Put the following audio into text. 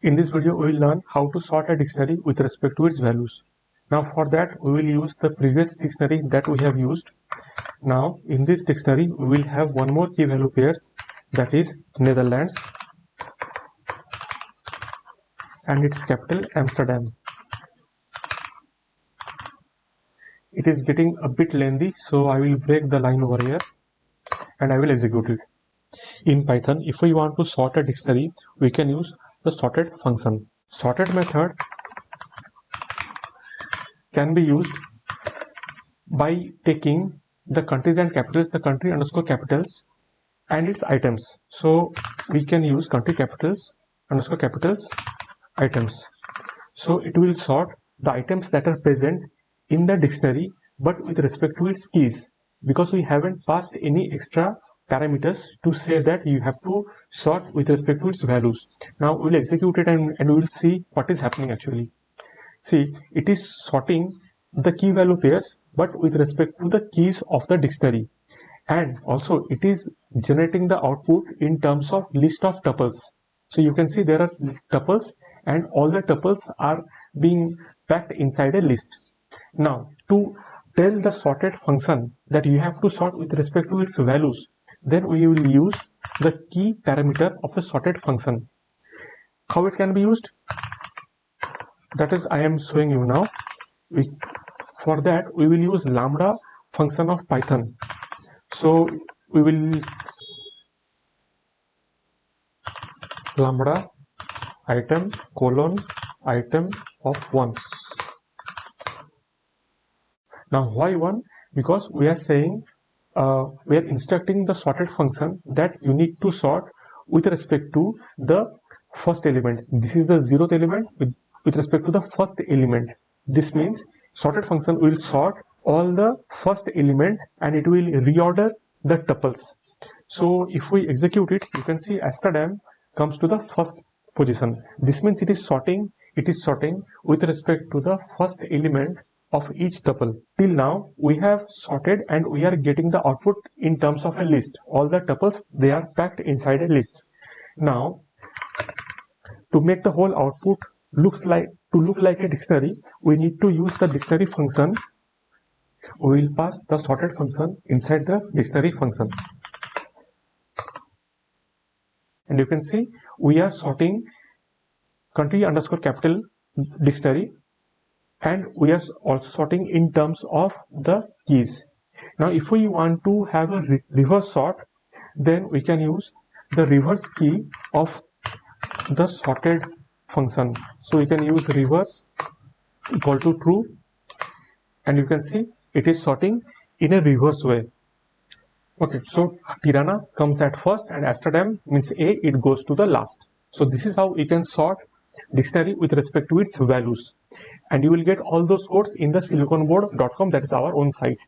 In this video, we will learn how to sort a dictionary with respect to its values. Now for that, we will use the previous dictionary that we have used. Now in this dictionary, we will have one more key value pairs, that is Netherlands and its capital Amsterdam. It is getting a bit lengthy, so I will break the line over here and I will execute it. In Python, if we want to sort a dictionary, we can use the sorted function. Sorted method can be used by taking the countries and capitals, the country underscore capitals and its items. So we can use country capitals underscore capitals items. So it will sort the items that are present in the dictionary but with respect to its keys, because we haven't passed any extra parameters to say that you have to sort with respect to its values. Now we'll execute it and we will see what is happening actually. See, it is sorting the key value pairs but with respect to the keys of the dictionary, and also it is generating the output in terms of list of tuples. So you can see there are tuples and all the tuples are being packed inside a list. Now to tell the sorted function that you have to sort with respect to its values, then we will use the key parameter of the sorted function. How it can be used? That is, I am showing you now. For that, we will use lambda function of Python. So we will lambda item colon item of 1. Now why 1? Because we are saying we are instructing the sorted function that you need to sort with respect to the first element. This is the 0th element with respect to the first element. This means sorted function will sort all the first element and it will reorder the tuples. So if we execute it, you can see Amsterdam comes to the first position. This means it is sorting with respect to the first element of each tuple. Till now we have sorted and we are getting the output in terms of a list. All the tuples, they are packed inside a list. Now to make the whole output look like a dictionary, we need to use the dictionary function. We will pass the sorted function inside the dictionary function, and you can see we are sorting country underscore capital dictionary, and we are also sorting in terms of the keys. Now if we want to have a reverse sort, then we can use the reverse key of the sorted function. So we can use reverse equal to true, and you can see it is sorting in a reverse way. Okay, so Tirana comes at first and Amsterdam means A, it goes to the last. So this is how we can sort dictionary with respect to its values, and you will get all those codes in the siliconboard.com, that is our own site.